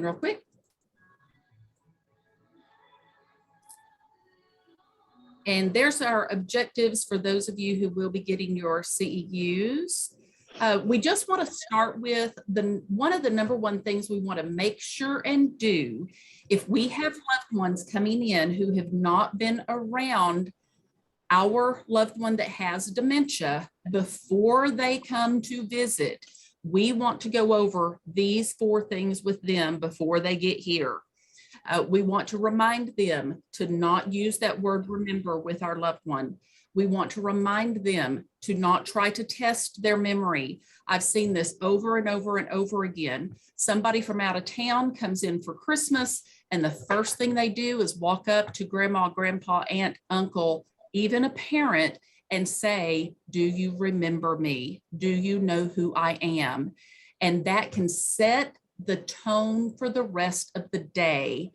real quick. And there's our objectives for those of you who will be getting your CEUs. We just want to start with one of the number one things we want to make sure and do if we have loved ones coming in who have not been around our loved one that has dementia before they come to visit. We want to go over these 4 things with them before they get here. We want to remind them to not use that word remember with our loved one. We want to remind them to not try to test their memory. I've seen this over and over and over again. Somebody from out of town comes in for Christmas, and the first thing they do is walk up to grandma, grandpa, aunt, uncle, even a parent, and say, do you remember me? Do you know who I am? And that can set the tone for the rest of the day,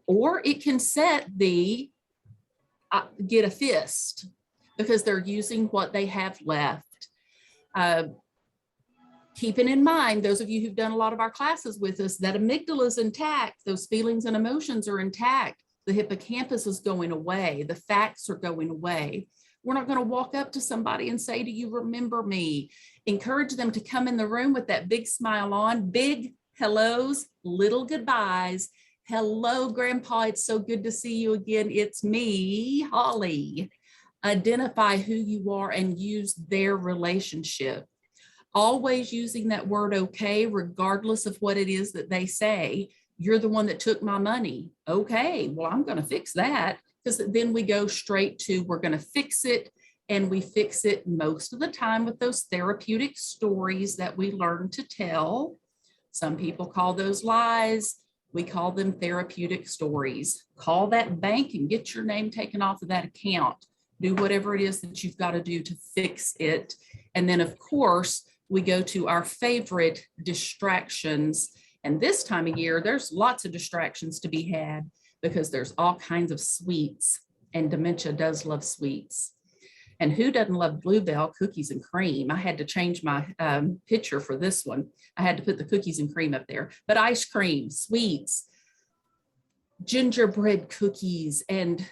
or it can set the get a fist, because they're using what they have left. Keeping in mind, those of you who've done a lot of our classes with us, that amygdala is intact, those feelings and emotions are intact, the hippocampus is going away, the facts are going away. We're not going to walk up to somebody and say, do you remember me? Encourage them to come in the room with that big smile on, big hellos, little goodbyes. Hello, Grandpa, it's so good to see you again. It's me, Holly. Identify who you are and use their relationship. Always using that word okay, regardless of what it is that they say. You're the one that took my money. Okay, well, I'm going to fix that, because then we go straight to we're going to fix it, and we fix it most of the time with those therapeutic stories that we learn to tell. Some people call those lies. We call them therapeutic stories. Call that bank and get your name taken off of that account. Do whatever it is that you've got to do to fix it. And then, of course, we go to our favorite distractions. And this time of year, there's lots of distractions to be had, because there's all kinds of sweets, and dementia does love sweets. And who doesn't love Bluebell cookies and cream? I had to change my picture for this one. I had to put the cookies and cream up there, but ice cream, sweets, gingerbread cookies, and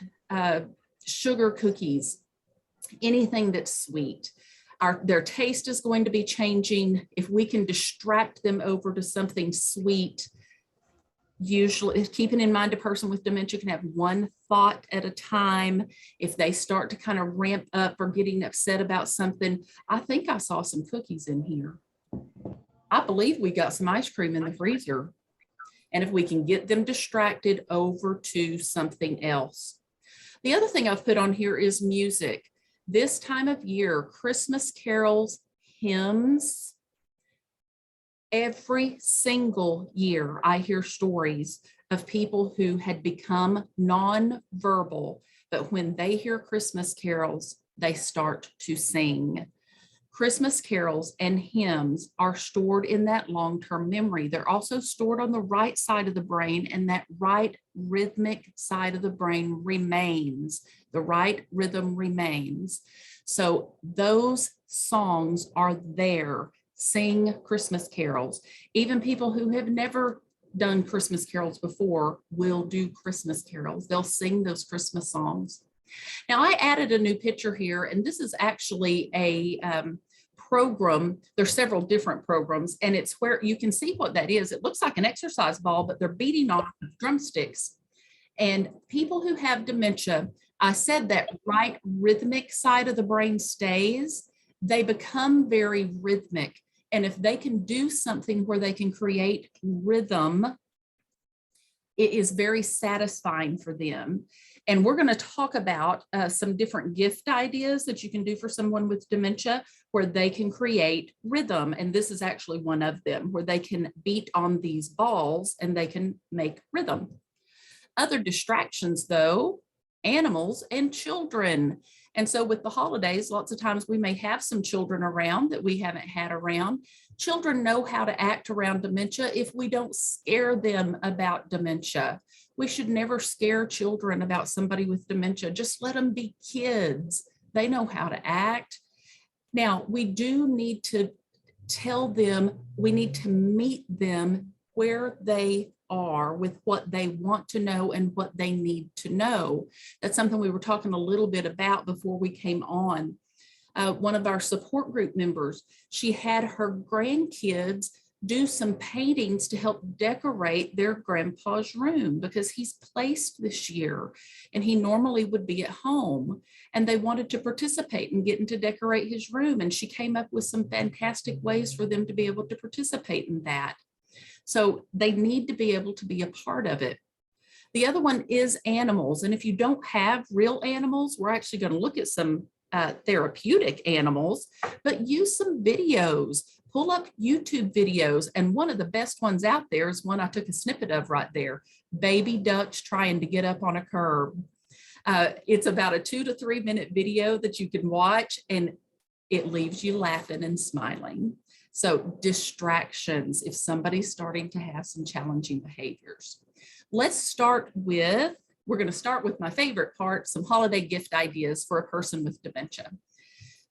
sugar cookies, anything that's sweet. Their taste is going to be changing. If we can distract them over to something sweet, usually, keeping in mind a person with dementia can have one thought at a time. If they start to kind of ramp up or getting upset about something, I think I saw some cookies in here. I believe we got some ice cream in the freezer. And if we can get them distracted over to something else. The other thing I've put on here is music. This time of year, Christmas carols, hymns. Every single year, I hear stories of people who had become nonverbal, but when they hear Christmas carols, they start to sing. Christmas carols and hymns are stored in that long-term memory. They're also stored on the right side of the brain, and that right rhythmic side of the brain remains. The right rhythm remains. So those songs are there. Sing Christmas carols. Even people who have never done Christmas carols before will do Christmas carols. They'll sing those Christmas songs. Now, I added a new picture here, and this is actually a program. There's several different programs, and it's where you can see what that is. It looks like an exercise ball, but they're beating on drumsticks. And people who have dementia, I said that right rhythmic side of the brain stays. They become very rhythmic. And if they can do something where they can create rhythm, it is very satisfying for them. And we're going to talk about some different gift ideas that you can do for someone with dementia where they can create rhythm. And this is actually one of them, where they can beat on these balls and they can make rhythm. Other distractions, though, animals and children. And so with the holidays, lots of times we may have some children around that we haven't had around. Children know how to act around dementia if we don't scare them about dementia. We should never scare children about somebody with dementia. Just let them be kids. They know how to act. Now, we do need to tell them, we need to meet them where they are with what they want to know and what they need to know. That's something we were talking a little bit about before we came on. One of our support group members, she had her grandkids do some paintings to help decorate their grandpa's room because he's placed this year and he normally would be at home, and they wanted to participate and getting to decorate his room. And she came up with some fantastic ways for them to be able to participate in that. So they need to be able to be a part of it. The other one is animals. And if you don't have real animals, we're actually going to look at some therapeutic animals, but use some videos. Pull up YouTube videos, and one of the best ones out there is one I took a snippet of right there, baby ducks trying to get up on a curb. It's about a 2 to 3 minute video that you can watch, and it leaves you laughing and smiling. So distractions, if somebody's starting to have some challenging behaviors. Let's start with, we're going to start with my favorite part, some holiday gift ideas for a person with dementia.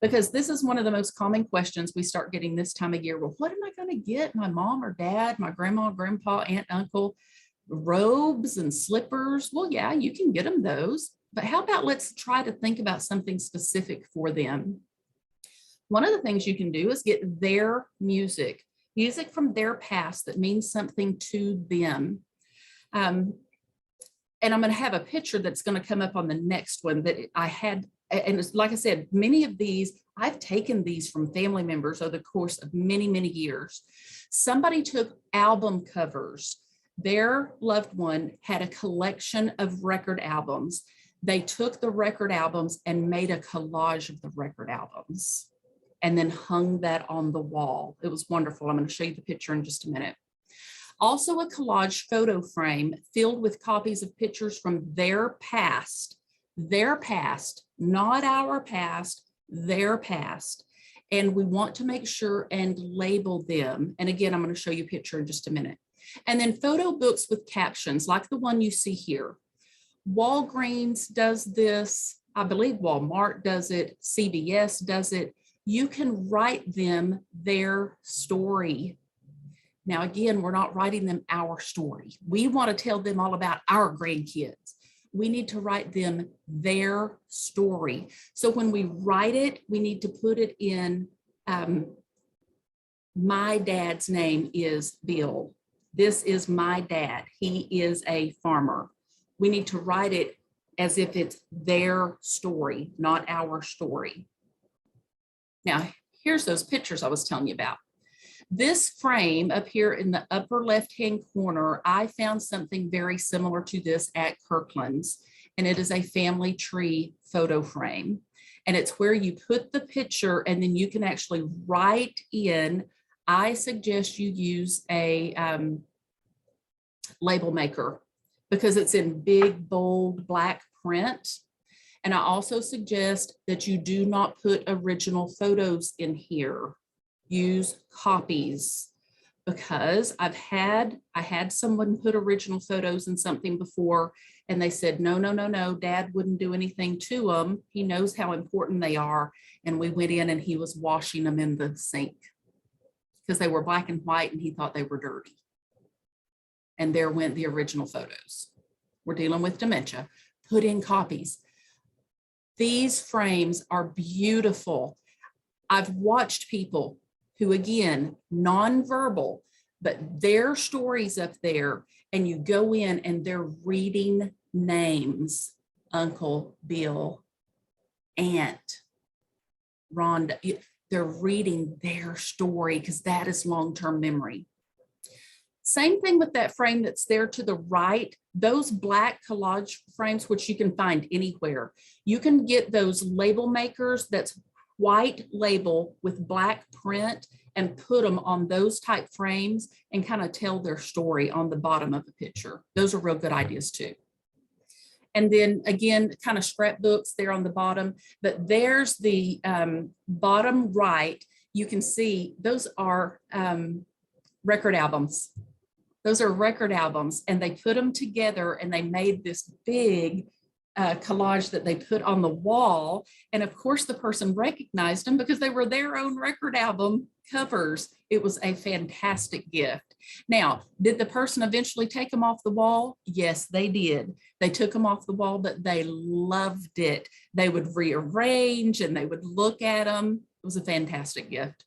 Because this is one of the most common questions we start getting this time of year. Well, what am I going to get my mom or dad, my grandma, grandpa, aunt, uncle? Robes and slippers? Well, yeah, you can get them those. But how about let's try to think about something specific for them. One of the things you can do is get their music from their past that means something to them. And I'm going to have a picture that's going to come up on the next one that I had. And it's, like I said, many of these, I've taken these from family members over the course of many, many years. Somebody took album covers. Their loved one had a collection of record albums. They took the record albums and made a collage of the record albums and then hung that on the wall. It was wonderful. I'm going to show you the picture in just a minute. Also a collage photo frame filled with copies of pictures from their past, not our past, their past. And we want to make sure and label them. And again, I'm going to show you a picture in just a minute. And then photo books with captions like the one you see here. Walgreens does this. I believe Walmart does it. CVS does it. You can write them their story. Now, again, we're not writing them our story. We want to tell them all about our grandkids. We need to write them their story. So when we write it, we need to put it in, my dad's name is Bill. This is my dad. He is a farmer. We need to write it as if it's their story, not our story. Now, here's those pictures I was telling you about. This frame up here in the upper left-hand corner, I found something very similar to this at Kirkland's, and it is a family tree photo frame. And it's where you put the picture and then you can actually write in. I suggest you use a label maker because it's in big, bold, black print. And I also suggest that you do not put original photos in here. Use copies, because I had someone put original photos in something before and they said, no, dad wouldn't do anything to them. He knows how important they are. And we went in and he was washing them in the sink because they were black and white and he thought they were dirty. And there went the original photos. We're dealing with dementia. Put in copies. These frames are beautiful. I've watched people who, again, nonverbal, but their stories up there, and you go in and they're reading names, Uncle Bill, Aunt Rhonda. They're reading their story because that is long-term memory. Same thing with that frame that's there to the right, those black collage frames, which you can find anywhere. You can get those label makers that's white label with black print and put them on those type frames and kind of tell their story on the bottom of the picture. Those are real good ideas too. And then again, kind of scrapbooks there on the bottom, but there's the bottom right. You can see those are record albums. Those are record albums, and they put them together and they made this big collage that they put on the wall. And of course, the person recognized them because they were their own record album covers. It was a fantastic gift. Now, did the person eventually take them off the wall? Yes, they did. They took them off the wall, but they loved it. They would rearrange and they would look at them. It was a fantastic gift.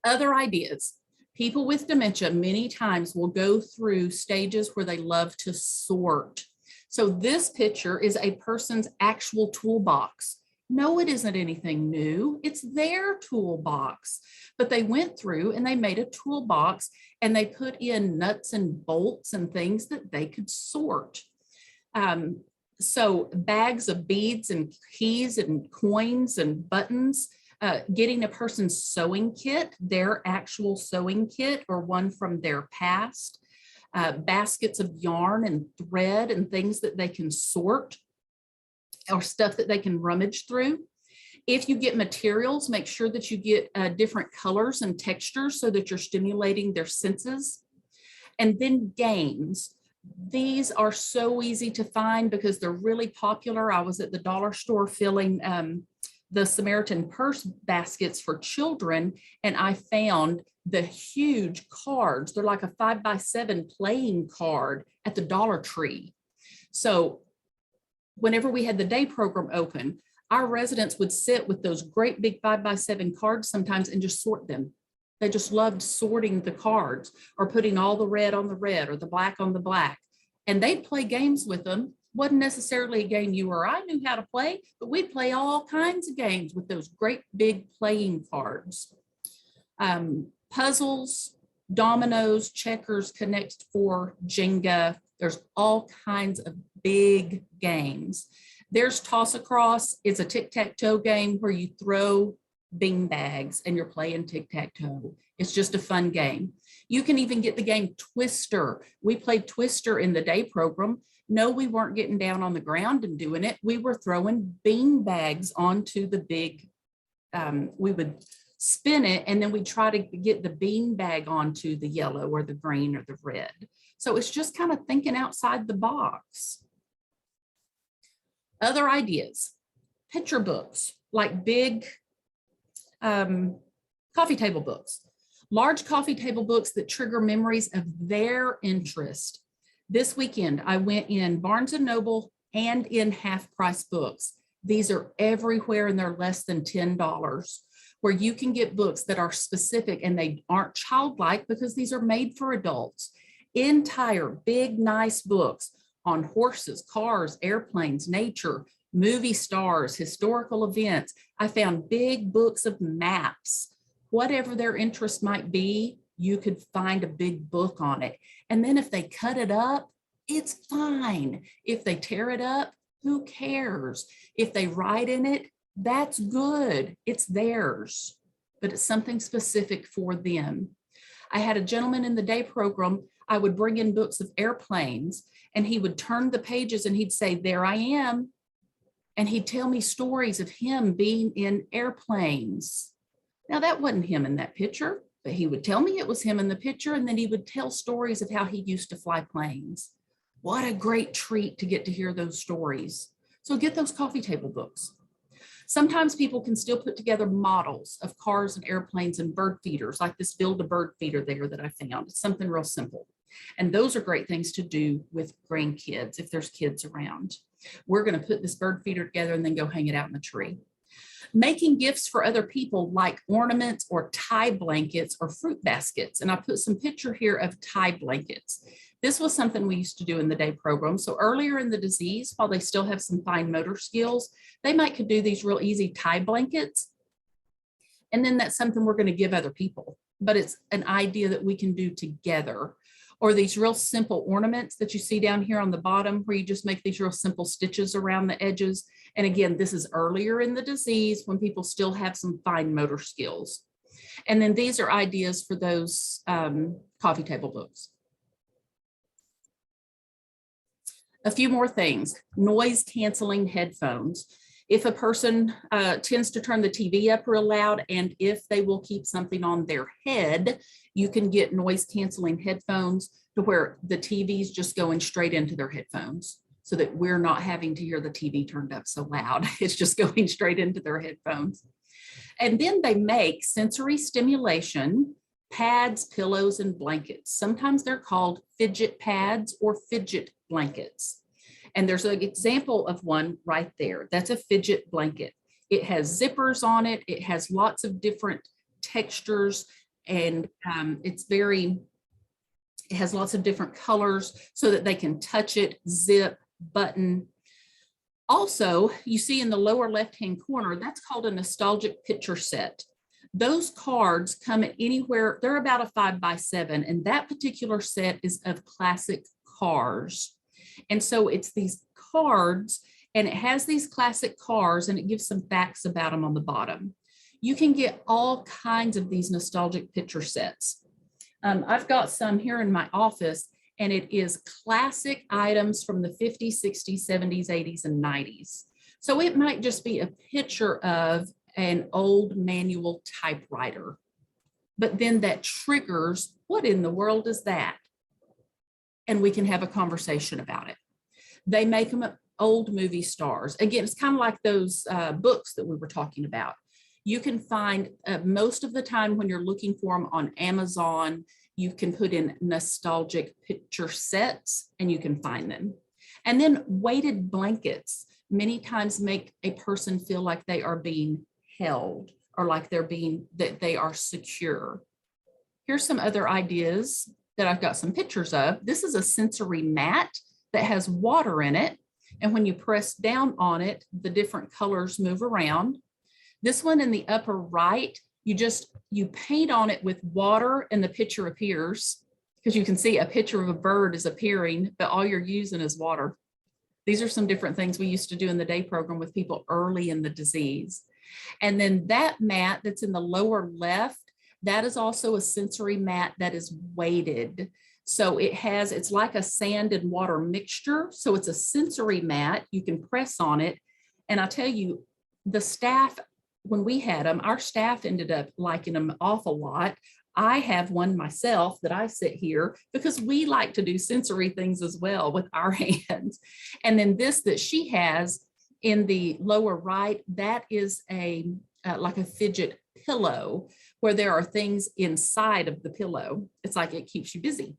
Other ideas. People with dementia many times will go through stages where they love to sort. So this picture is a person's actual toolbox. No, it isn't anything new. It's their toolbox. But they went through and they made a toolbox and they put in nuts and bolts and things that they could sort. So bags of beads and keys and coins and buttons, getting a person's sewing kit, their actual sewing kit or one from their past, baskets of yarn and thread and things that they can sort or stuff that they can rummage through. If you get materials, make sure that you get different colors and textures so that you're stimulating their senses. And then games. These are so easy to find because they're really popular. I was at the dollar store filling the Samaritan purse baskets for children, and I found the huge cards. They're like a 5x7 playing card at the Dollar Tree. So whenever we had the day program open, our residents would sit with those great big 5x7 cards sometimes and just sort them. They just loved sorting the cards or putting all the red on the red or the black on the black. And they'd play games with them. Wasn't necessarily a game you or I knew how to play, but we'd play all kinds of games with those great big playing cards. Puzzles, dominoes, checkers, Connect Four, Jenga. There's all kinds of big games. There's Toss Across. It's a tic-tac-toe game where you throw bean bags and you're playing tic-tac-toe. It's just a fun game. You can even get the game Twister. We played Twister in the day program. No, we weren't getting down on the ground and doing it. We were throwing bean bags onto the big, we would spin it and then we try to get the bean bag onto the yellow or the green or the red. So it's just kind of thinking outside the box. Other ideas, picture books, like big coffee table books, large coffee table books that trigger memories of their interest. This weekend, I went in Barnes & Noble and in Half Price Books. These are everywhere and they're less than $10, where you can get books that are specific and they aren't childlike because these are made for adults. Entire big, nice books on horses, cars, airplanes, nature, movie stars, historical events. I found big books of maps. Whatever their interest might be, you could find a big book on it. And then if they cut it up, it's fine. If they tear it up, who cares? If they write in it, that's good. It's theirs, but it's something specific for them. I had a gentleman in the day program. I would bring in books of airplanes and he would turn the pages and he'd say, "There I am." And he'd tell me stories of him being in airplanes. Now that wasn't him in that picture, but he would tell me it was him in the picture, and then he would tell stories of how he used to fly planes. What a great treat to get to hear those stories. So get those coffee table books. Sometimes people can still put together models of cars and airplanes and bird feeders, like this Build-A-Bird feeder there that I found. It's something real simple. And those are great things to do with grandkids if there's kids around. We're going to put this bird feeder together and then go hang it out in the tree. Making gifts for other people like ornaments or tie blankets or fruit baskets. And I put some picture here of tie blankets. This was something we used to do in the day program. So earlier in the disease, while they still have some fine motor skills, they might could do these real easy tie blankets. And then that's something we're going to give other people, but it's an idea that we can do together. Or these real simple ornaments that you see down here on the bottom where you just make these real simple stitches around the edges. And again, this is earlier in the disease when people still have some fine motor skills. And then these are ideas for those coffee table books. A few more things, noise canceling headphones. If a person tends to turn the TV up real loud, and if they will keep something on their head, you can get noise canceling headphones to where the TV's just going straight into their headphones. so that we're not having to hear the TV turned up so loud. It's just going straight into their headphones. And then they make sensory stimulation pads, pillows, and blankets. Sometimes they're called fidget pads or fidget blankets. And there's an example of one right there. That's a fidget blanket. It has zippers on it. It has lots of different textures, and it has lots of different colors so that they can touch it, zip, button. Also, you see in the lower left-hand corner, that's called a nostalgic picture set. Those cards come at anywhere, they're about a 5x7, and that particular set is of classic cars. And so it's these cards, and it has these classic cars, and it gives some facts about them on the bottom. You can get all kinds of these nostalgic picture sets. I've got some here in my office, and it is classic items from the 50s, 60s, 70s, 80s, and 90s. So it might just be a picture of an old manual typewriter, but then that triggers, what in the world is that? And we can have a conversation about it. They make them old movie stars. Again, it's kind of like those books that we were talking about. You can find most of the time when you're looking for them on Amazon, you can put in nostalgic picture sets and you can find them. And then weighted blankets many times make a person feel like they are being held or like that they are secure. Here's some other ideas that I've got some pictures of. This is a sensory mat that has water in it. And when you press down on it, the different colors move around. This one in the upper right, you paint on it with water and the picture appears, because you can see a picture of a bird is appearing, but all you're using is water. These are some different things we used to do in the day program with people early in the disease. And then that mat that's in the lower left, that is also a sensory mat that is weighted. So it's like a sand and water mixture. So it's a sensory mat. You can press on it. And I tell you, the staff, when we had them, our staff ended up liking them an awful lot. I have one myself that I sit here because we like to do sensory things as well with our hands. And then this that she has in the lower right, that is like a fidget pillow where there are things inside of the pillow. It's like it keeps you busy.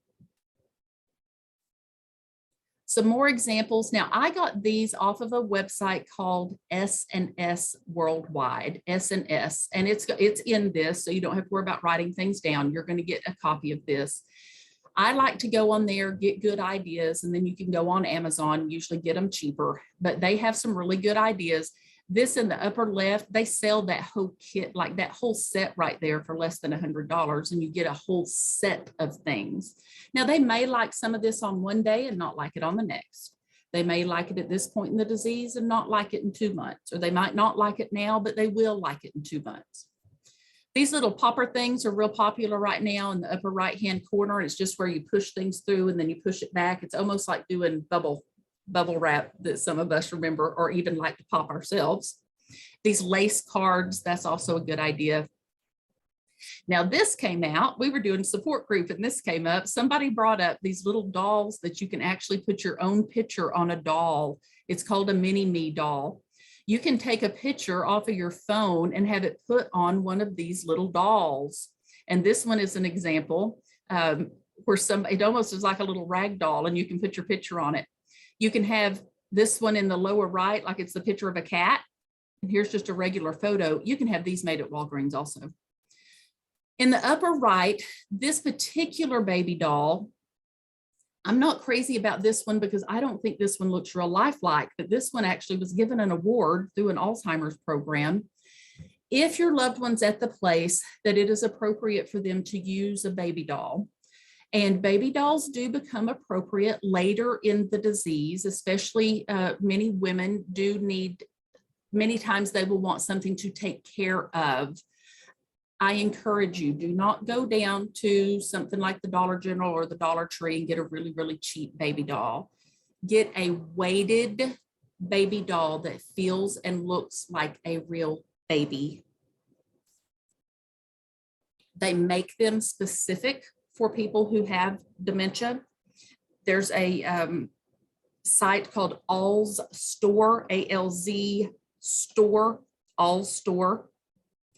Some more examples. Now, I got these off of a website called S&S Worldwide, S&S, and it's in this, so you don't have to worry about writing things down. You're going to get a copy of this. I like to go on there, get good ideas, and then you can go on Amazon, usually get them cheaper, but they have some really good ideas. This in the upper left, they sell that whole kit, like that whole set right there for less than $100, and you get a whole set of things. Now, they may like some of this on one day and not like it on the next. They may like it at this point in the disease and not like it in 2 months, or they might not like it now, but they will like it in 2 months. These little popper things are real popular right now in the upper right-hand corner. It's just where you push things through and then you push it back. It's almost like doing bubble wrap that some of us remember or even like to pop ourselves. These lace cards, that's also a good idea. Now this came out, we were doing support group and this came up. Somebody brought up these little dolls that you can actually put your own picture on a doll. It's called a mini me doll. You can take a picture off of your phone and have it put on one of these little dolls. And this one is an example where it almost is like a little rag doll and you can put your picture on it. You can have this one in the lower right, like it's the picture of a cat. And here's just a regular photo. You can have these made at Walgreens also. In the upper right, this particular baby doll, I'm not crazy about this one because I don't think this one looks real lifelike, but this one actually was given an award through an Alzheimer's program. If your loved one's at the place that it is appropriate for them to use a baby doll, and baby dolls do become appropriate later in the disease, especially many women do need, many times they will want something to take care of. I encourage you, do not go down to something like the Dollar General or the Dollar Tree and get a really, really cheap baby doll. Get a weighted baby doll that feels and looks like a real baby. They make them specific for people who have dementia. There's a site called All's Store, ALZ Store, All's Store,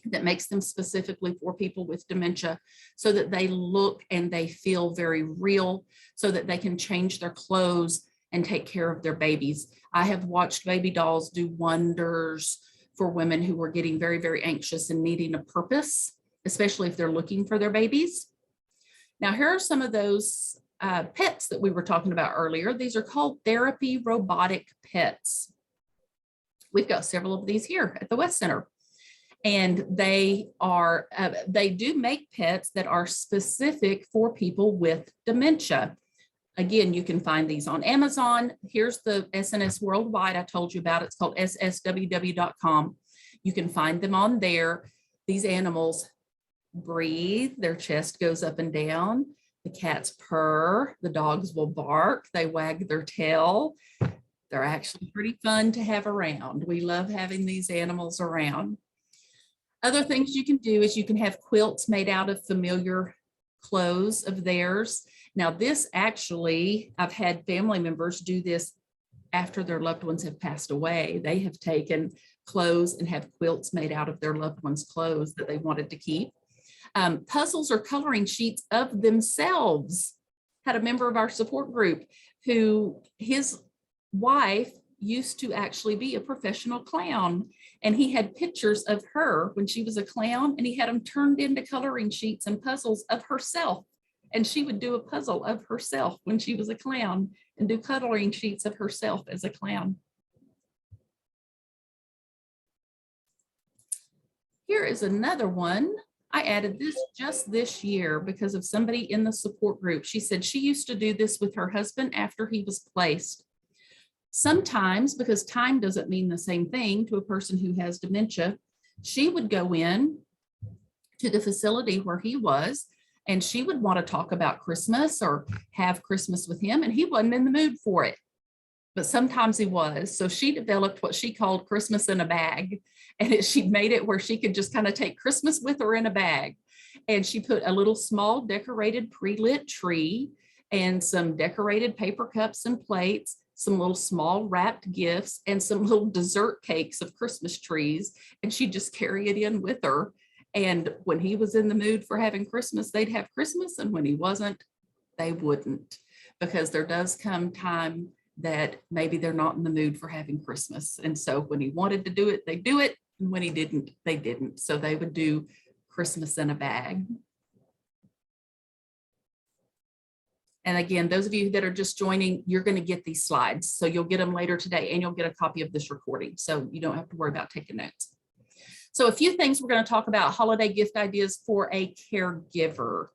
that makes them specifically for people with dementia so that they look and they feel very real, so that they can change their clothes and take care of their babies. I have watched baby dolls do wonders for women who are getting very, very anxious and needing a purpose, especially if they're looking for their babies. Now, here are some of those pets that we were talking about earlier. These are called therapy robotic pets. We've got several of these here at the West Center. And they do make pets that are specific for people with dementia. Again, you can find these on Amazon. Here's the SNS Worldwide I told you about. It's called ssww.com. You can find them on there. These animals breathe, their chest goes up and down. The cats purr, the dogs will bark, they wag their tail. They're actually pretty fun to have around. We love having these animals around. Other things you can do is you can have quilts made out of familiar clothes of theirs. Now this actually, I've had family members do this after their loved ones have passed away. They have taken clothes and have quilts made out of their loved ones' clothes that they wanted to keep. Puzzles or coloring sheets of themselves. Had a member of our support group who his wife used to actually be a professional clown, and he had pictures of her when she was a clown, and he had them turned into coloring sheets and puzzles of herself, and she would do a puzzle of herself when she was a clown and do coloring sheets of herself as a clown. Here is another one. I added this just this year because of somebody in the support group. She said she used to do this with her husband after he was placed. Sometimes, because time doesn't mean the same thing to a person who has dementia, she would go in to the facility where he was, and she would want to talk about Christmas or have Christmas with him, and he wasn't in the mood for it. But sometimes he was. So she developed what she called Christmas in a bag. And she made it where she could just kind of take Christmas with her in a bag. And she put a little small decorated pre-lit tree and some decorated paper cups and plates, some little small wrapped gifts, and some little dessert cakes of Christmas trees. And she'd just carry it in with her. And when he was in the mood for having Christmas, they'd have Christmas. And when he wasn't, they wouldn't. Because there does come time that maybe they're not in the mood for having Christmas. And so when he wanted to do it, they do it. And when he didn't, they didn't. So they would do Christmas in a bag. And again, those of you that are just joining, you're going to get these slides. So you'll get them later today, and you'll get a copy of this recording. So you don't have to worry about taking notes. So a few things we're going to talk about: holiday gift ideas for a caregiver.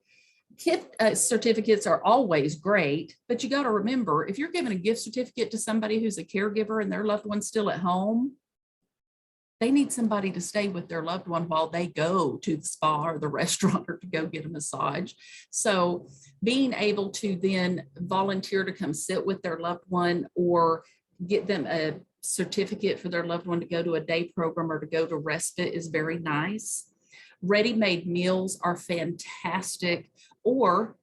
Gift certificates are always great, but you got to remember, if you're giving a gift certificate to somebody who's a caregiver and their loved one's still at home, they need somebody to stay with their loved one while they go to the spa or the restaurant or to go get a massage. So being able to then volunteer to come sit with their loved one or get them a certificate for their loved one to go to a day program or to go to respite is very nice. Ready-made meals are fantastic, or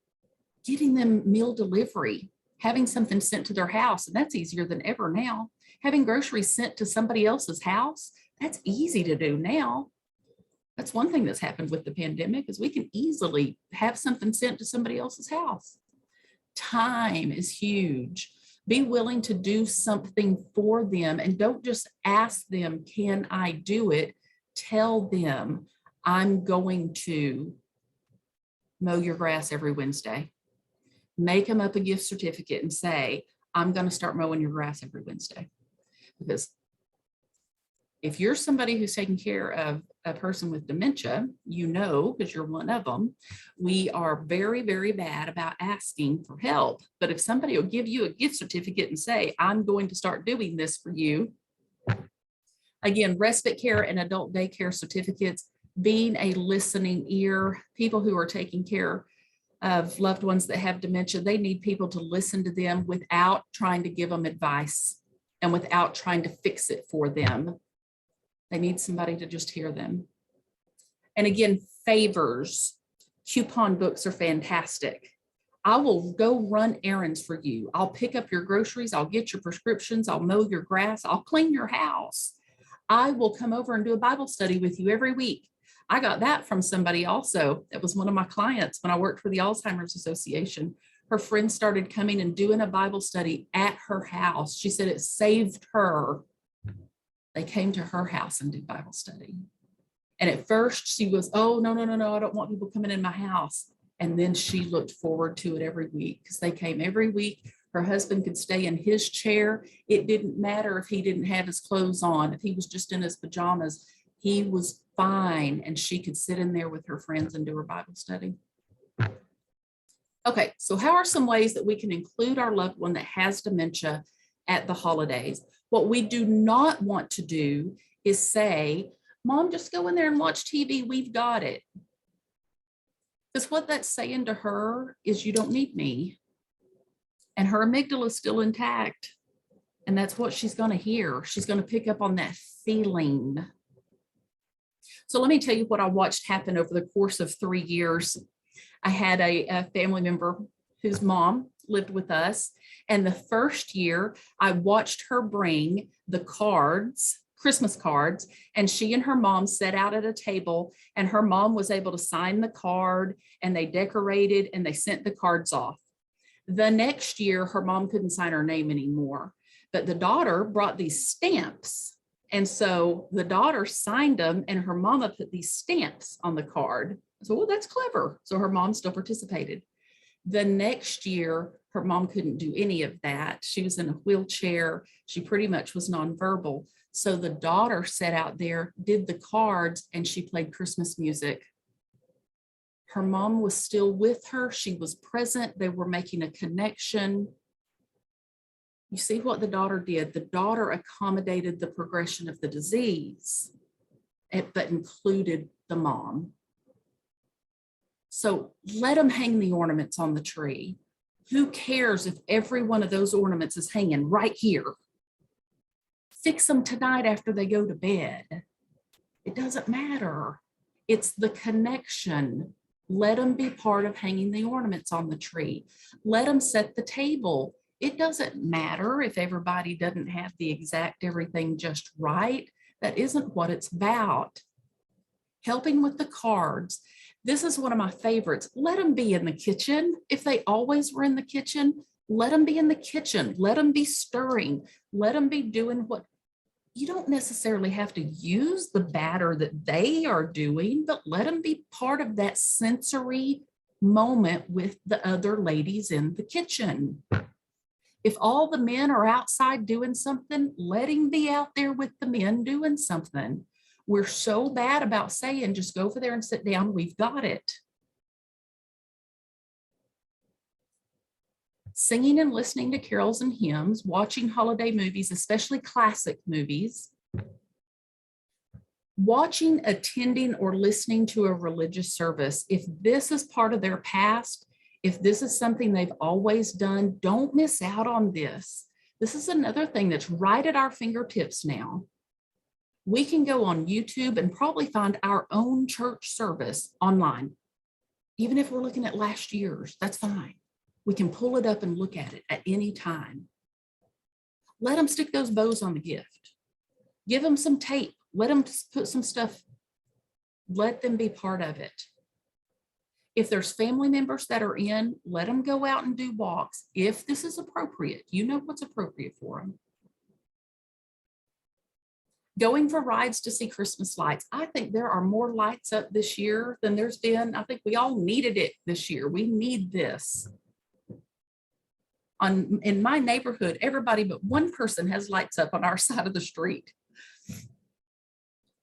getting them meal delivery, having something sent to their house, and that's easier than ever now. Having groceries sent to somebody else's house, that's easy to do now. That's one thing that's happened with the pandemic, is we can easily have something sent to somebody else's house. Time is huge. Be willing to do something for them, and don't just ask them, can I do it? Tell them, I'm going to mow your grass every Wednesday. Make them up a gift certificate and say, I'm going to start mowing your grass every Wednesday. Because if you're somebody who's taking care of a person with dementia, you know, because you're one of them, we are very, very bad about asking for help. But if somebody will give you a gift certificate and say, I'm going to start doing this for you. Again, respite care and adult daycare certificates, being a listening ear. People who are taking care of loved ones that have dementia, they need people to listen to them without trying to give them advice and without trying to fix it for them. They need somebody to just hear them. And again, favors. Coupon books are fantastic. I will go run errands for you. I'll pick up your groceries. I'll get your prescriptions. I'll mow your grass. I'll clean your house. I will come over and do a Bible study with you every week. I got that from somebody also. That was one of my clients when I worked for the Alzheimer's Association. Her friends started coming and doing a Bible study at her house. She said it saved her. They came to her house and did Bible study. And at first she was, oh, no, I don't want people coming in my house. And then she looked forward to it every week because they came every week. Her husband could stay in his chair. It didn't matter if he didn't have his clothes on, if he was just in his pajamas, he was fine. And she could sit in there with her friends and do her Bible study. Okay, so how are some ways that we can include our loved one that has dementia at the holidays? What we do not want to do is say, Mom, just go in there and watch TV, we've got it. Because what that's saying to her is you don't need me. And her amygdala is still intact. And that's what she's going to hear. She's going to pick up on that feeling. So let me tell you what I watched happen over the course of 3 years. I had a family member whose mom lived with us. And the first year I watched her bring the cards, Christmas cards, and she and her mom sat out at a table and her mom was able to sign the card and they decorated and they sent the cards off. The next year, her mom couldn't sign her name anymore, but the daughter brought these stamps. And so the daughter signed them and her mama put these stamps on the card. So, well, that's clever. So her mom still participated. The next year, her mom couldn't do any of that. She was in a wheelchair. She pretty much was nonverbal. So the daughter sat out there, did the cards, and she played Christmas music. Her mom was still with her. She was present. They were making a connection. You see what the daughter did? The daughter accommodated the progression of the disease, but included the mom. So let them hang the ornaments on the tree. Who cares if every one of those ornaments is hanging right here? Fix them tonight after they go to bed. It doesn't matter. It's the connection. Let them be part of hanging the ornaments on the tree. Let them set the table. It doesn't matter if everybody doesn't have the exact everything just right. That isn't what it's about. Helping with the cards. This is one of my favorites. Let them be in the kitchen. If they always were in the kitchen, let them be in the kitchen. Let them be stirring. Let them be doing what you don't necessarily have to use the batter that they are doing, but let them be part of that sensory moment with the other ladies in the kitchen. If all the men are outside doing something, let him be out there with the men doing something. We're so bad about saying, just go over there and sit down, we've got it. Singing and listening to carols and hymns, watching holiday movies, especially classic movies, watching, attending, or listening to a religious service. If this is part of their past, if this is something they've always done, don't miss out on this. This is another thing that's right at our fingertips now. We can go on YouTube and probably find our own church service online. Even if we're looking at last year's, that's fine. We can pull it up and look at it at any time. Let them stick those bows on the gift. Give them some tape. Let them put some stuff. Let them be part of it. If there's family members that are in, let them go out and do walks. If this is appropriate, you know what's appropriate for them. Going for rides to see Christmas lights. I think there are more lights up this year than there's been. I think we all needed it this year. We need this. In my neighborhood, everybody but one person has lights up on our side of the street.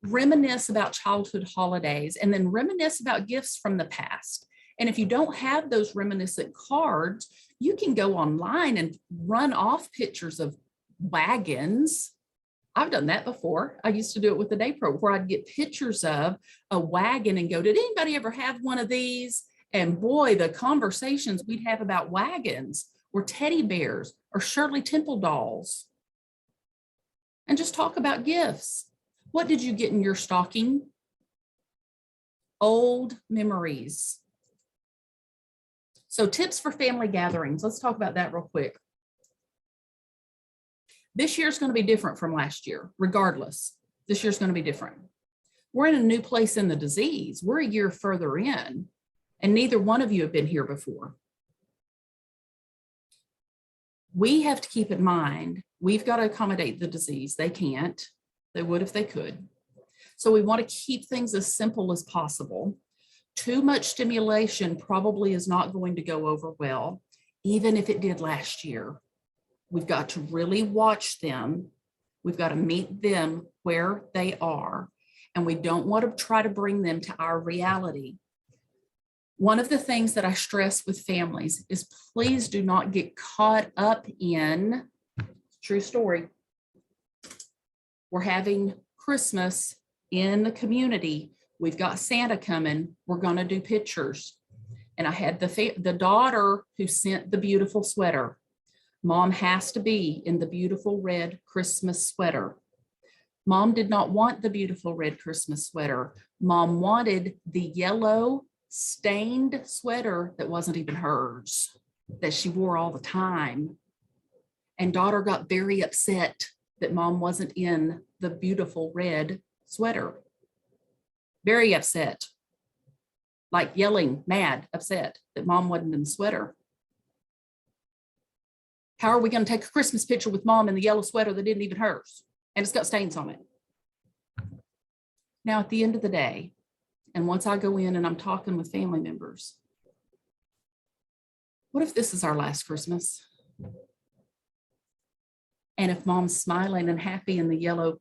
Reminisce about childhood holidays and then reminisce about gifts from the past. And if you don't have those reminiscent cards, you can go online and run off pictures of wagons. I've done that before. I used to do it with the Day Pro where I'd get pictures of a wagon and go, did anybody ever have one of these? And boy, the conversations we'd have about wagons or teddy bears or Shirley Temple dolls. And just talk about gifts. What did you get in your stocking? Old memories. So tips for family gatherings. Let's talk about that real quick. This year's going to be different from last year, regardless. This year's going to be different. We're in a new place in the disease. We're a year further in, and neither one of you have been here before. We have to keep in mind, we've got to accommodate the disease. They can't. They would if they could. So we want to keep things as simple as possible. Too much stimulation probably is not going to go over well, even if it did last year. We've got to really watch them. We've got to meet them where they are, and we don't want to try to bring them to our reality. One of the things that I stress with families is please do not get caught up in, true story, we're having Christmas in the community. We've got Santa coming. We're going to do pictures. And I had the daughter who sent the beautiful sweater. Mom has to be in the beautiful red Christmas sweater. Mom did not want the beautiful red Christmas sweater. Mom wanted the yellow stained sweater that wasn't even hers, that she wore all the time. And daughter got very upset that mom wasn't in the beautiful red sweater. Very upset, like yelling, mad, upset that mom wasn't in the sweater. How are we going to take a Christmas picture with mom in the yellow sweater that isn't even hers? And it's got stains on it. Now, at the end of the day, and once I go in and I'm talking with family members, what if this is our last Christmas? And if mom's smiling and happy in the yellow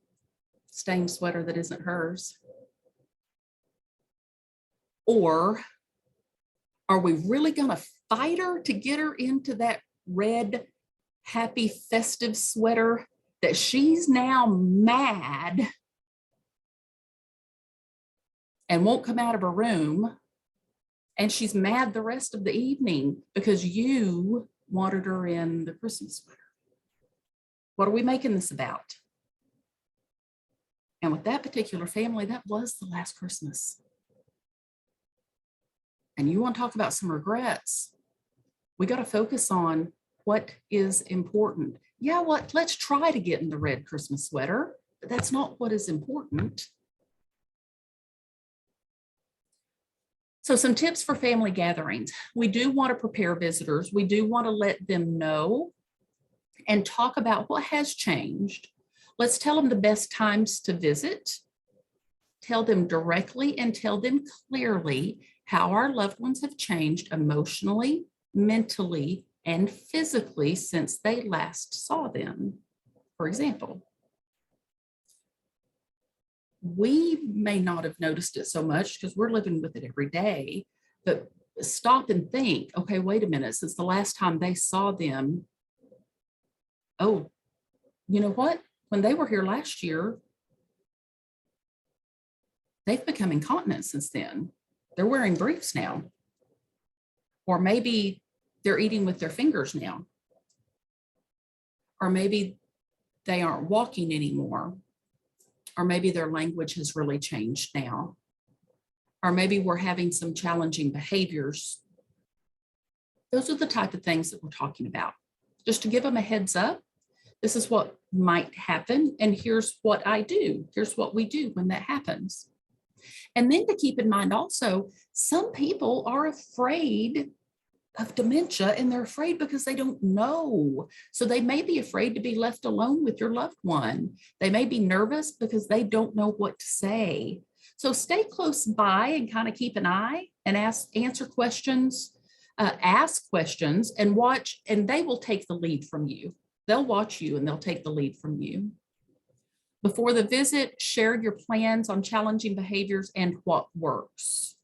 stained sweater that isn't hers? Or are we really going to fight her to get her into that red, happy, festive sweater that she's now mad and won't come out of her room, and she's mad the rest of the evening because you wanted her in the Christmas sweater? What are we making this about? And with that particular family, that was the last Christmas. And you want to talk about some regrets? We got to focus on what is important. Yeah, let's try to get in the red Christmas sweater, but that's not what is important. So some tips for family gatherings. We do want to prepare visitors. We do want to let them know and talk about what has changed. Let's tell them the best times to visit. Tell them directly and tell them clearly how our loved ones have changed emotionally, mentally, and physically since they last saw them. For example, we may not have noticed it so much because we're living with it every day, but stop and think, okay, wait a minute, since the last time they saw them, oh, you know what? When they were here last year, they've become incontinent since then. They're wearing briefs now. Or maybe they're eating with their fingers now. Or maybe they aren't walking anymore. Or maybe their language has really changed now. Or maybe we're having some challenging behaviors. Those are the type of things that we're talking about. Just to give them a heads up, this is what might happen, and here's what I do. Here's what we do when that happens. And then to keep in mind also, some people are afraid of dementia, and they're afraid because they don't know. So they may be afraid to be left alone with your loved one. They may be nervous because they don't know what to say. So stay close by and kind of keep an eye and answer questions, ask questions and watch, and they will take the lead from you. They'll watch you and they'll take the lead from you. Before the visit, share your plans on challenging behaviors and what works.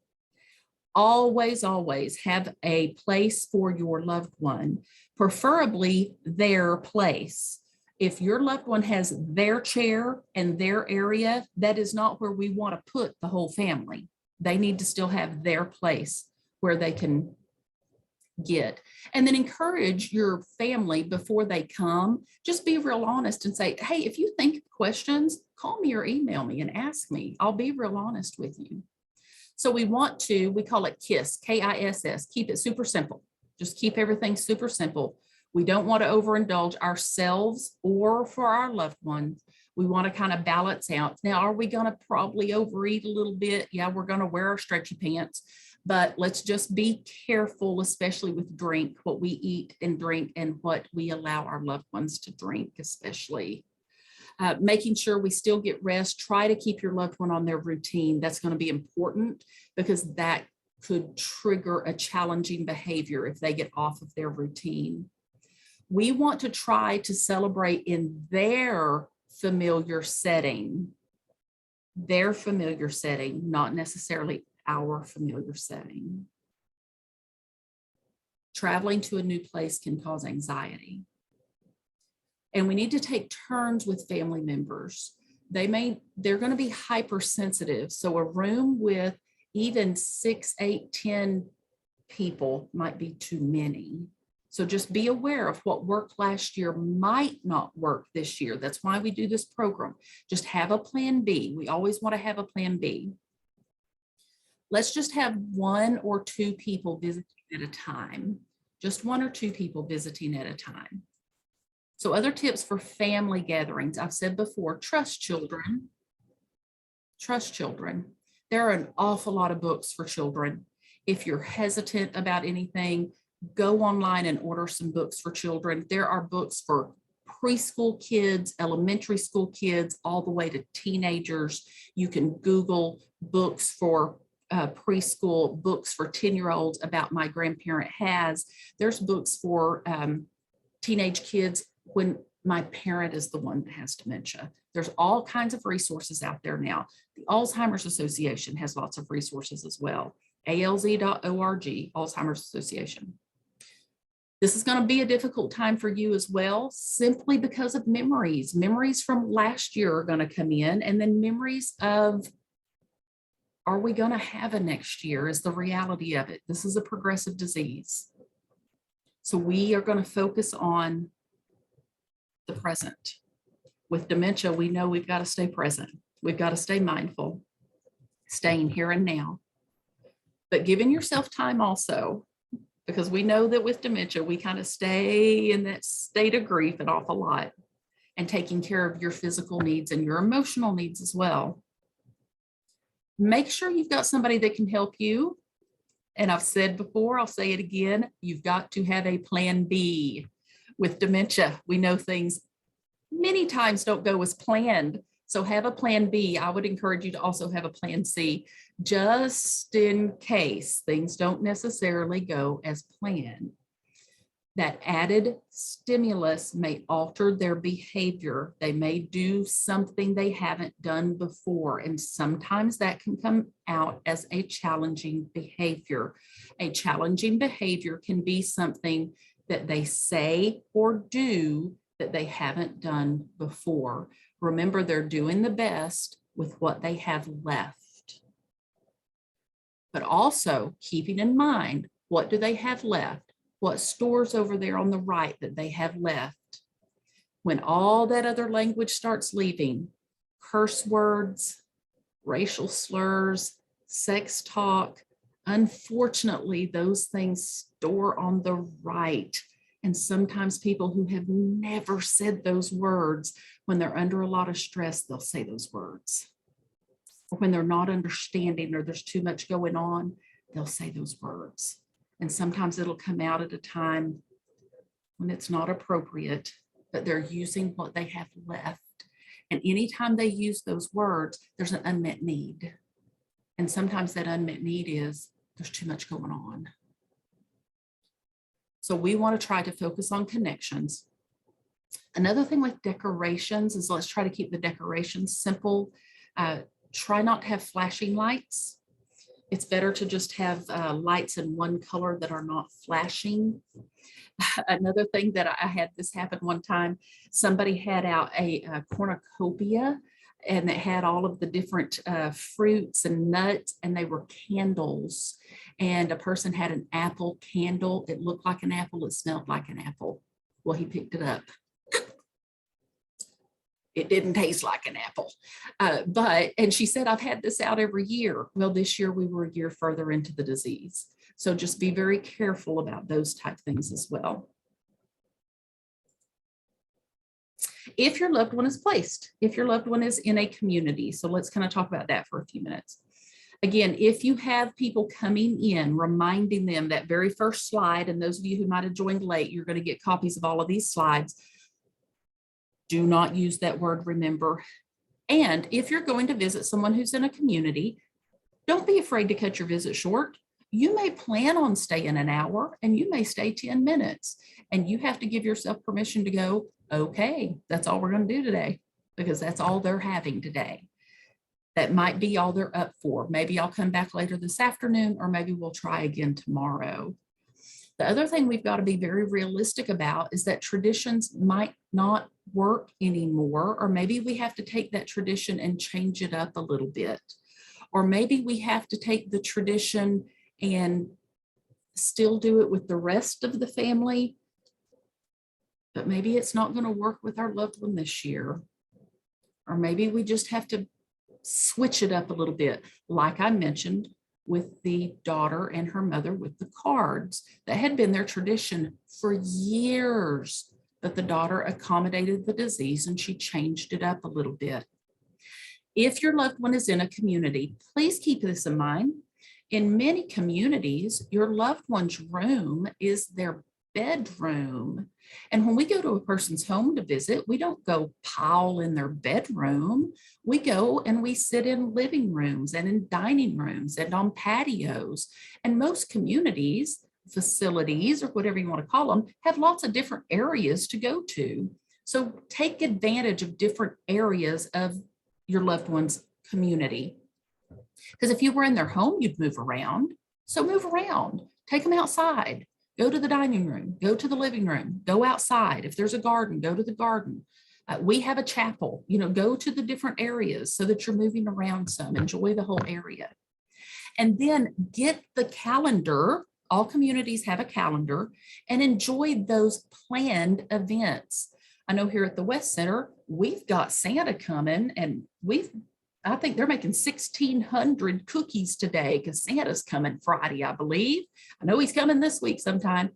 Always, always have a place for your loved one, preferably their place. If your loved one has their chair and their area, that is not where we want to put the whole family. They need to still have their place where they can get. And then encourage your family before they come. Just be real honest and say, hey, if you think of questions, call me or email me and ask me. I'll be real honest with you. So we call it KISS, K-I-S-S, keep it super simple. Just keep everything super simple. We don't want to overindulge ourselves or for our loved ones. We want to kind of balance out. Now, are we going to probably overeat a little bit? Yeah, we're going to wear our stretchy pants, but let's just be careful, especially with drink, what we eat and drink and what we allow our loved ones to drink, especially. Making sure we still get rest. Try to keep your loved one on their routine. That's going to be important because that could trigger a challenging behavior if they get off of their routine. We want to try to celebrate in their familiar setting, not necessarily our familiar setting. Traveling to a new place can cause anxiety. And we need to take turns with family members. They're going to be hypersensitive. So a room with even 6, 8, 10 people might be too many. So just be aware of what worked last year might not work this year. That's why we do this program. Just have a plan B. We always want to have a plan B. Let's just have 1 or 2 people visiting at a time. Just 1 or 2 people visiting at a time. So other tips for family gatherings, I've said before, trust children. Trust children. There are an awful lot of books for children. If you're hesitant about anything, go online and order some books for children. There are books for preschool kids, elementary school kids, all the way to teenagers. You can Google books for preschool, books for 10-year-olds about My Grandparent Has. There's books for teenage kids when my parent is the one that has dementia. There's all kinds of resources out there now. The Alzheimer's Association has lots of resources as well. alz.org, Alzheimer's Association. This is going to be a difficult time for you as well, simply because of memories. Memories from last year are going to come in, and then memories of, are we going to have a next year is the reality of it. This is a progressive disease. So we are going to focus on the present. With dementia, we know we've got to stay present. We've got to stay mindful, staying here and now, but giving yourself time also, because we know that with dementia, we kind of stay in that state of grief an awful lot, and taking care of your physical needs and your emotional needs as well. Make sure you've got somebody that can help you. And I've said before, I'll say it again, you've got to have a plan B. With dementia, we know things many times don't go as planned. So have a plan B. I would encourage you to also have a plan C, just in case things don't necessarily go as planned. That added stimulus may alter their behavior. They may do something they haven't done before, and sometimes that can come out as a challenging behavior. A challenging behavior can be something that they say or do that they haven't done before. Remember, they're doing the best with what they have left. But also keeping in mind, what do they have left? What store's over there on the right that they have left? When all that other language starts leaving, curse words, racial slurs, sex talk, unfortunately, those things store on the right. And sometimes people who have never said those words, when they're under a lot of stress, they'll say those words. Or when they're not understanding or there's too much going on, they'll say those words. And sometimes it'll come out at a time when it's not appropriate, but they're using what they have left. And anytime they use those words, there's an unmet need. And sometimes that unmet need is there's too much going on. So we want to try to focus on connections. Another thing with decorations is let's try to keep the decorations simple. Try not to have flashing lights. It's better to just have lights in one color that are not flashing. Another thing that I had this happen one time, somebody had out a cornucopia, and it had all of the different fruits and nuts, and they were candles. And a person had an apple candle. It looked like an apple. It smelled like an apple. Well, he picked it up. It didn't taste like an apple. And she said, I've had this out every year. Well, this year we were a year further into the disease. So just be very careful about those type things as well. If your loved one is placed, if your loved one is in a community, so let's kind of talk about that for a few minutes. Again, if you have people coming in, reminding them that very first slide, and those of you who might have joined late, you're going to get copies of all of these slides. Do not use that word remember. And if you're going to visit someone who's in a community, don't be afraid to cut your visit short. You may plan on staying an hour and you may stay 10 minutes, and you have to give yourself permission to go, okay, that's all we're going to do today, because that's all they're having today. That might be all they're up for. Maybe I'll come back later this afternoon, or maybe we'll try again tomorrow. The other thing we've got to be very realistic about is that traditions might not work anymore, or maybe we have to take that tradition and change it up a little bit. Or maybe we have to take the tradition and still do it with the rest of the family, but maybe it's not going to work with our loved one this year. Or maybe we just have to switch it up a little bit, like I mentioned with the daughter and her mother with the cards. That had been their tradition for years, but the daughter accommodated the disease and she changed it up a little bit. If your loved one is in a community, please keep this in mind. In many communities, your loved one's room is their bedroom. And when we go to a person's home to visit, we don't go pile in their bedroom. We go and we sit in living rooms and in dining rooms and on patios. And most communities, facilities, or whatever you want to call them, have lots of different areas to go to. So take advantage of different areas of your loved one's community. Because if you were in their home, you'd move around. So move around, take them outside, go to the dining room, go to the living room, go outside. If there's a garden, go to the garden. We have a chapel, go to the different areas so that you're moving around some, enjoy the whole area. And then get the calendar. All communities have a calendar, and enjoy those planned events. I know here at the West Center, we've got Santa coming, and I think they're making 1,600 cookies today because Santa's coming Friday, I believe. I know he's coming this week sometime.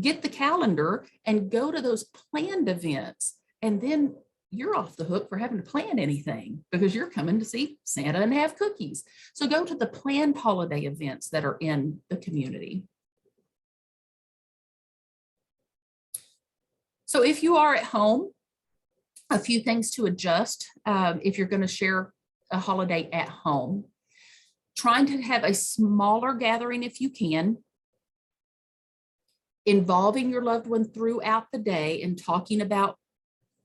Get the calendar and go to those planned events, and then you're off the hook for having to plan anything because you're coming to see Santa and have cookies. So go to the planned holiday events that are in the community. So if you are at home, a few things to adjust if you're going to share a holiday at home. Trying to have a smaller gathering if you can. Involving your loved one throughout the day and talking about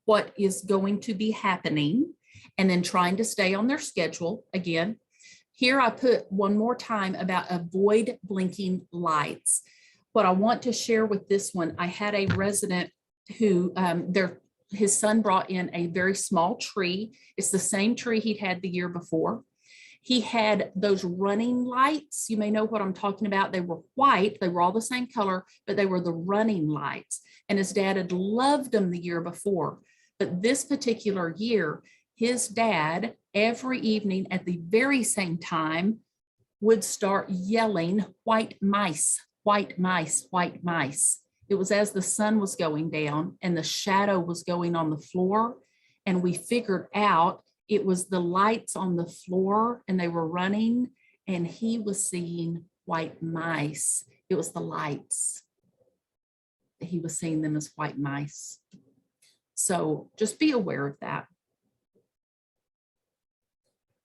what is going to be happening, and then trying to stay on their schedule. Again, here I put one more time about avoid blinking lights. What I want to share with this one, I had a resident who his son brought in a very small tree. It's the same tree he'd had the year before. He had those running lights. You may know what I'm talking about. They were white. They were all the same color, but they were the running lights. And his dad had loved them the year before. But this particular year, his dad, every evening at the very same time, would start yelling, "White mice, white mice, white mice." It was as the sun was going down and the shadow was going on the floor. And we figured out it was the lights on the floor and they were running, and he was seeing white mice. It was the lights. He was seeing them as white mice. So just be aware of that.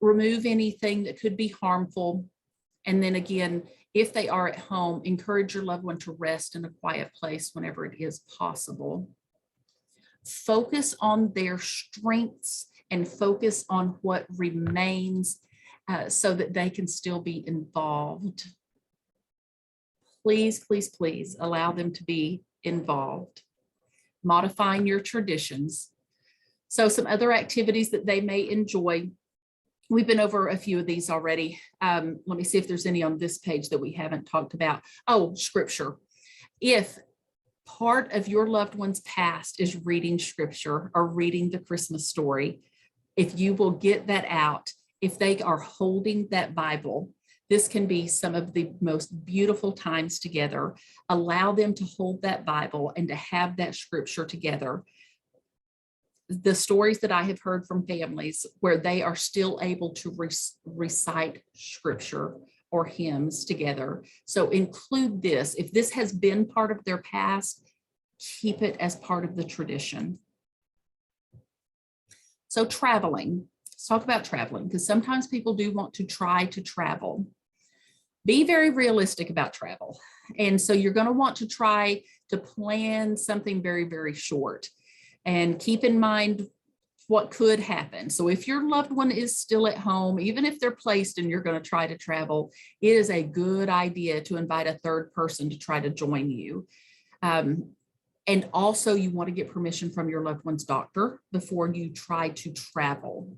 Remove anything that could be harmful. And then again, if they are at home, encourage your loved one to rest in a quiet place whenever it is possible. Focus on their strengths and focus on what remains so that they can still be involved. Please, please, please allow them to be involved. Modifying your traditions. So some other activities that they may enjoy. We've been over a few of these already. Let me see if there's any on this page that we haven't talked about. Oh, scripture. If part of your loved one's past is reading scripture or reading the Christmas story, if you will get that out, if they are holding that Bible, This can be some of the most beautiful times together. Allow them to hold that Bible and to have that scripture together. The stories that I have heard from families where they are still able to recite scripture or hymns together. So include this. If this has been part of their past, keep it as part of the tradition. So traveling. Let's talk about traveling, because sometimes people do want to try to travel. Be very realistic about travel. And so you're going to want to try to plan something very, very short. And keep in mind what could happen. So if your loved one is still at home, even if they're placed and you're going to try to travel, it is a good idea to invite a third person to try to join you. And also you want to get permission from your loved one's doctor before you try to travel.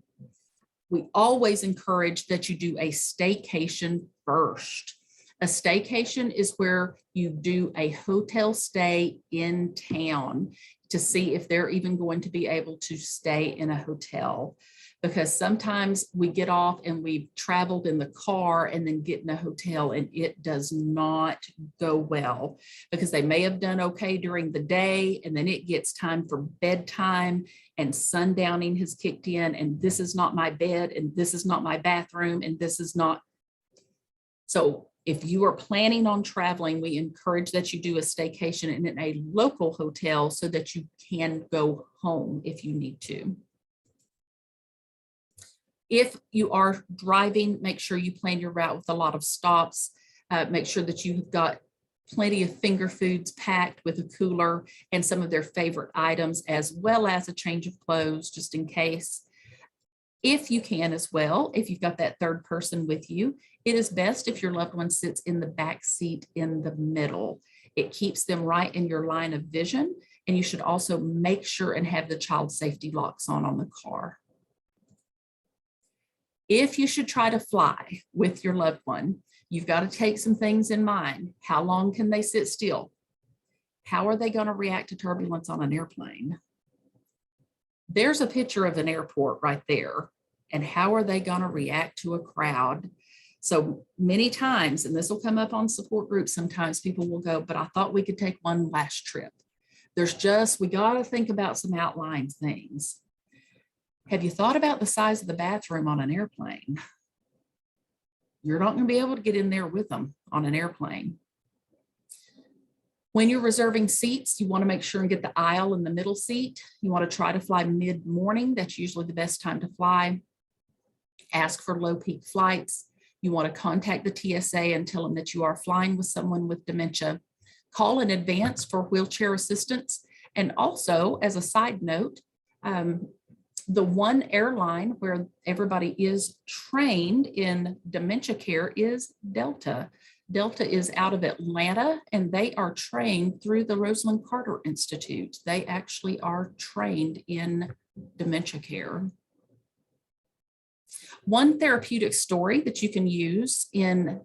We always encourage that you do a staycation first. A staycation is where you do a hotel stay in town to see if they're even going to be able to stay in a hotel. Because sometimes we get off and we've traveled in the car and then get in a hotel, and it does not go well, because they may have done okay during the day, and then it gets time for bedtime and sundowning has kicked in, and this is not my bed, and this is not my bathroom, and this is not. So if you are planning on traveling, we encourage that you do a staycation in a local hotel so that you can go home if you need to. If you are driving, make sure you plan your route with a lot of stops. Make sure that you've got plenty of finger foods packed with a cooler and some of their favorite items, as well as a change of clothes just in case. If you can as well, if you've got that third person with you, it is best if your loved one sits in the back seat in the middle. It keeps them right in your line of vision, and you should also make sure and have the child safety locks on the car. If you should try to fly with your loved one, you've got to take some things in mind. How long can they sit still? How are they going to react to turbulence on an airplane? There's a picture of an airport right there. And how are they going to react to a crowd? So many times, and this will come up on support groups, sometimes people will go, but I thought we could take one last trip. We got to think about some outlying things. Have you thought about the size of the bathroom on an airplane? You're not going to be able to get in there with them on an airplane. When you're reserving seats, you want to make sure and get the aisle in the middle seat. You want to try to fly mid-morning. That's usually the best time to fly. Ask for low peak flights. You want to contact the TSA and tell them that you are flying with someone with dementia. Call in advance for wheelchair assistance. And also, as a side note, the one airline where everybody is trained in dementia care is Delta. Delta is out of Atlanta, and they are trained through the Rosalind Carter Institute. They actually are trained in dementia care. One therapeutic story that you can use in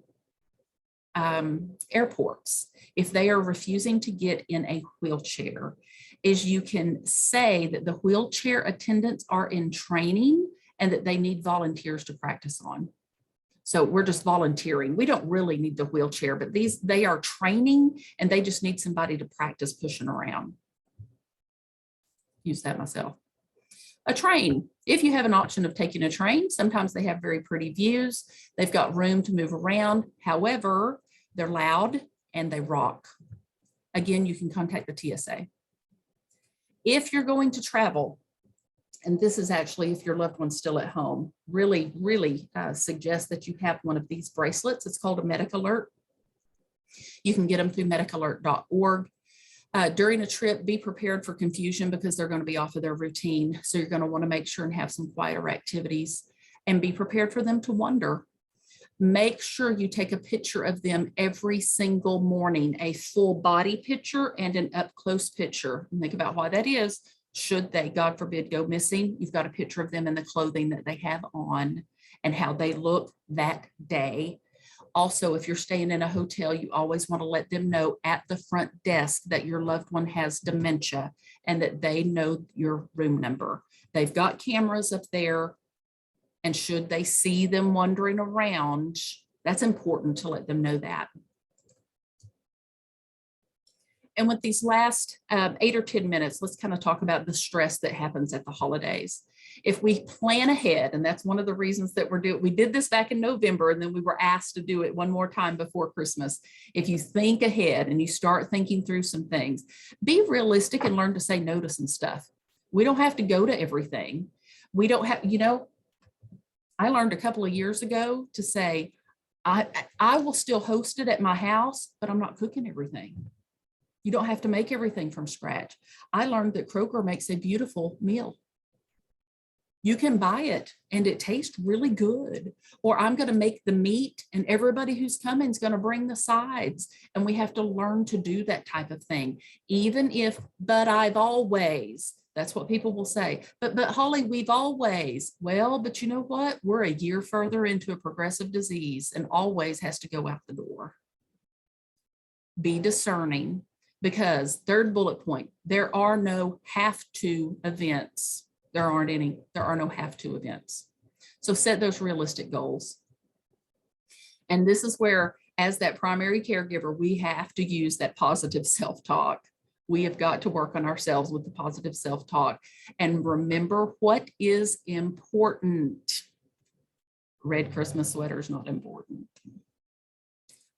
airports, if they are refusing to get in a wheelchair, is you can say that the wheelchair attendants are in training and that they need volunteers to practice on. So we're just volunteering. We don't really need the wheelchair, but they are training and they just need somebody to practice pushing around. Use that myself. A train. If you have an option of taking a train, sometimes they have very pretty views. They've got room to move around. However, they're loud and they rock. Again, you can contact the TSA. If you're going to travel, and this is actually if your loved one's still at home, really suggest that you have one of these bracelets. It's called a Medic Alert. You can get them through medicalert.org. During a trip, be prepared for confusion because they're going to be off of their routine. So you're going to want to make sure and have some quieter activities and be prepared for them to wander. Make sure you take a picture of them every single morning, a full body picture and an up close picture. And think about why that is. Should they, God forbid, go missing, you've got a picture of them in the clothing that they have on and how they look that day. Also, if you're staying in a hotel, you always want to let them know at the front desk that your loved one has dementia and that they know your room number. They've got cameras up there, and should they see them wandering around, That's important to let them know that. And with these last 8 or 10 minutes, let's kind of talk about the stress that happens at the holidays. If we plan ahead, and that's one of the reasons that we did this back in November, and then we were asked to do it one more time before Christmas. If you think ahead and you start thinking through some things, be realistic and learn to say no to some stuff. We don't have to go to everything. We don't have, I learned a couple of years ago to say, I will still host it at my house, but I'm not cooking everything. You don't have to make everything from scratch. I learned that Kroger makes a beautiful meal. You can buy it and it tastes really good. Or I'm going to make the meat and everybody who's coming is going to bring the sides. And we have to learn to do that type of thing. Even if, but I've always, that's what people will say. But Holly, we've always, well, but you know what? We're a year further into a progressive disease and always has to go out the door. Be discerning. Because third bullet point, there are no have to events. There aren't any, there are no have to events. So set those realistic goals. And this is where, as that primary caregiver, we have to use that positive self-talk. We have got to work on ourselves with the positive self-talk and remember what is important. Red Christmas sweater is not important.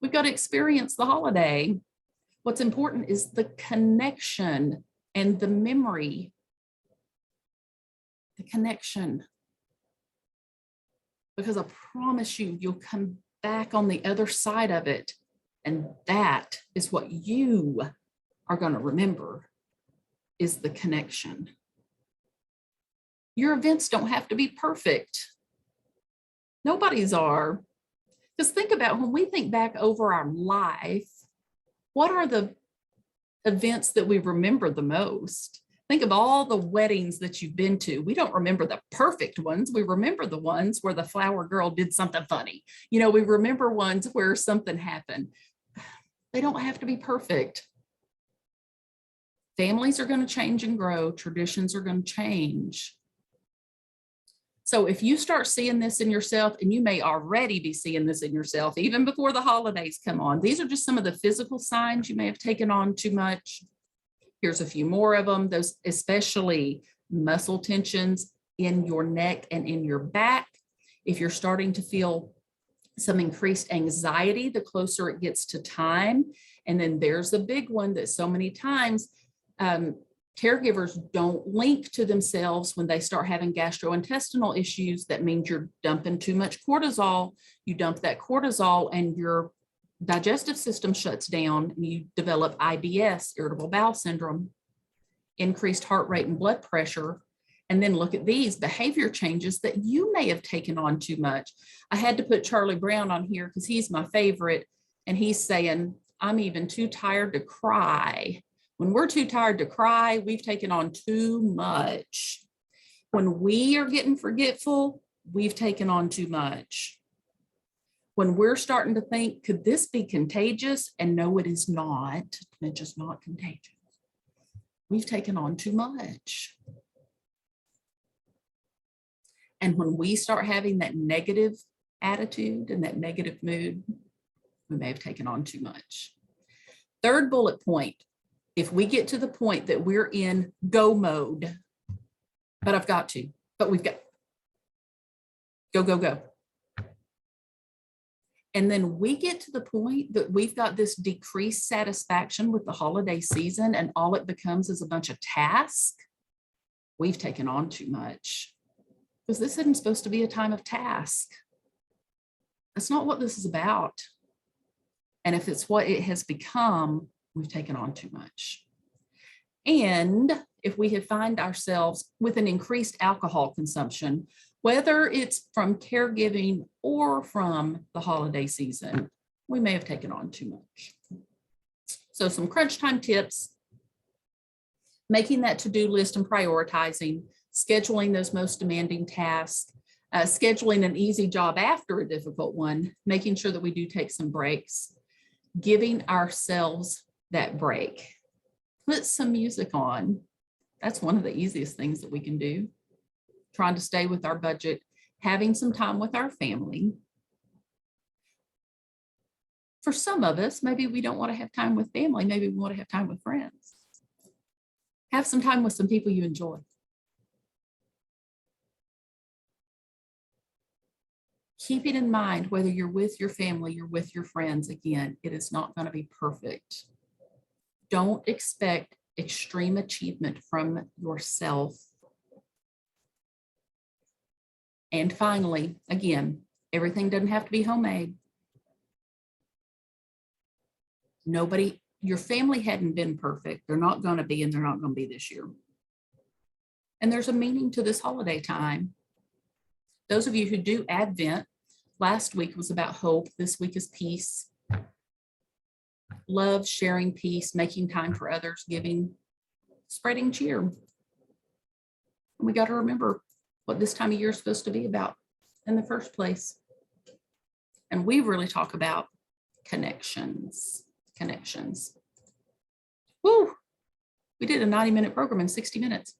We've got to experience the holiday. What's important is the connection and the memory. The connection. Because I promise you, you'll come back on the other side of it. And that is what you are going to remember, is the connection. Your events don't have to be perfect. Nobody's are. Because think about when we think back over our life, what are the events that we remember the most? Think of all the weddings that you've been to. We don't remember the perfect ones. We remember the ones where the flower girl did something funny. We remember ones where something happened. They don't have to be perfect. Families are going to change and grow. Traditions are going to change. So if you start seeing this in yourself, and you may already be seeing this in yourself, even before the holidays come on, these are just some of the physical signs you may have taken on too much. Here's a few more of them, those especially muscle tensions in your neck and in your back. If you're starting to feel some increased anxiety, the closer it gets to time. And then there's a big one that so many times, caregivers don't link to themselves when they start having gastrointestinal issues. That means you're dumping too much cortisol. You dump that cortisol and your digestive system shuts down and you develop IBS, irritable bowel syndrome, increased heart rate and blood pressure. And then look at these behavior changes that you may have taken on too much. I had to put Charlie Brown on here because he's my favorite. And he's saying, I'm even too tired to cry. When we're too tired to cry, we've taken on too much. When we are getting forgetful, we've taken on too much. When we're starting to think, could this be contagious? And no, it is not. It's just not contagious. We've taken on too much. And when we start having that negative attitude and that negative mood, we may have taken on too much. Third bullet point, if we get to the point that we're in go mode, but I've got to, but we've got go, go, go. And then we get to the point that we've got this decreased satisfaction with the holiday season and all it becomes is a bunch of tasks. We've taken on too much because this isn't supposed to be a time of task. That's not what this is about. And if it's what it has become, we've taken on too much. And if we have find ourselves with an increased alcohol consumption, whether it's from caregiving or from the holiday season, we may have taken on too much. So some crunch time tips, making that to-do list and prioritizing, scheduling those most demanding tasks, scheduling an easy job after a difficult one, making sure that we do take some breaks, giving ourselves that break. Put some music on. That's one of the easiest things that we can do. Trying to stay with our budget, having some time with our family. For some of us, maybe we don't want to have time with family. Maybe we want to have time with friends. Have some time with some people you enjoy. Keep it in mind, whether you're with your family, you're with your friends, again, it is not going to be perfect. Don't expect extreme achievement from yourself. And finally, again, everything doesn't have to be homemade. Nobody, your family hadn't been perfect. They're not going to be, and they're not going to be this year. And there's a meaning to this holiday time. Those of you who do Advent, last week was about hope. This week is peace. Love, sharing peace, making time for others, giving, spreading cheer. And we got to remember what this time of year is supposed to be about in the first place. And we really talk about connections. Woo! We did a 90-minute program in 60 minutes.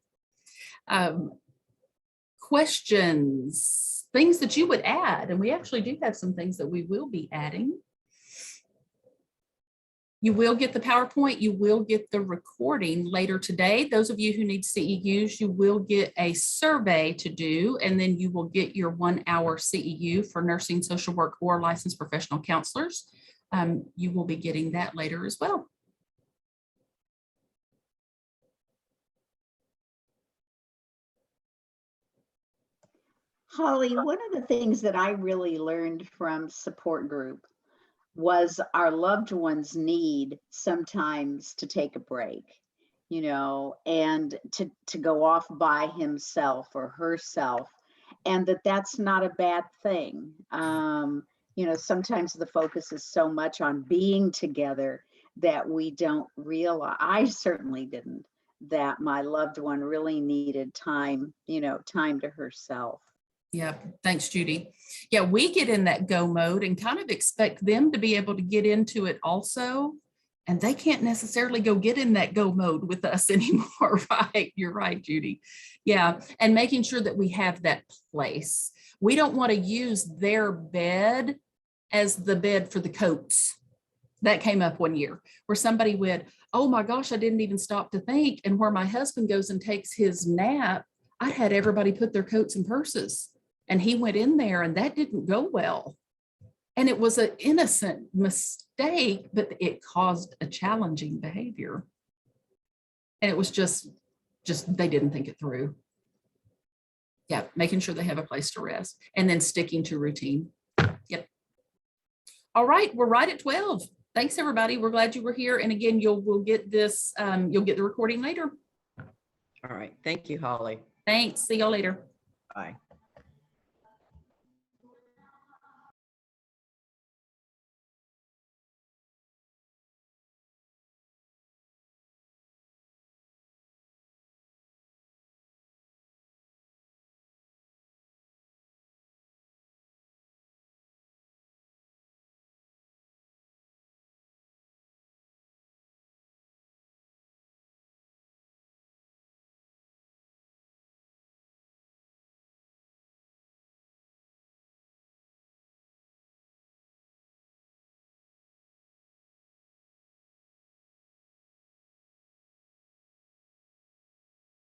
Questions, things that you would add, and we actually do have some things that we will be adding. You will get the PowerPoint, you will get the recording later today. Those of you who need CEUs, you will get a survey to do, and then you will get your 1-hour CEU for nursing, social work, or licensed professional counselors. You will be getting that later as well. Holly, one of the things that I really learned from support group was our loved ones need sometimes to take a break, you know, and to go off by himself or herself, and that's not a bad thing. You know, sometimes the focus is so much on being together that we don't realize, I certainly didn't, that my loved one really needed time, you know, time to herself. Yeah, thanks, Judy. Yeah, we get in that go mode and kind of expect them to be able to get into it also. And they can't necessarily go get in that go mode with us anymore, right? You're right, Judy. Yeah, and making sure that we have that place. We don't want to use their bed as the bed for the coats. That came up one year where somebody went, oh my gosh, I didn't even stop to think. And where my husband goes and takes his nap, I had everybody put their coats and purses. And he went in there and that didn't go well. And it was an innocent mistake, but it caused a challenging behavior. And it was just they didn't think it through. Yeah, making sure they have a place to rest and then sticking to routine. Yep. All right, we're right at 12. Thanks, everybody. We're glad you were here. And again, we'll get this, you'll get the recording later. All right. Thank you, Holly. Thanks. See y'all later. Bye.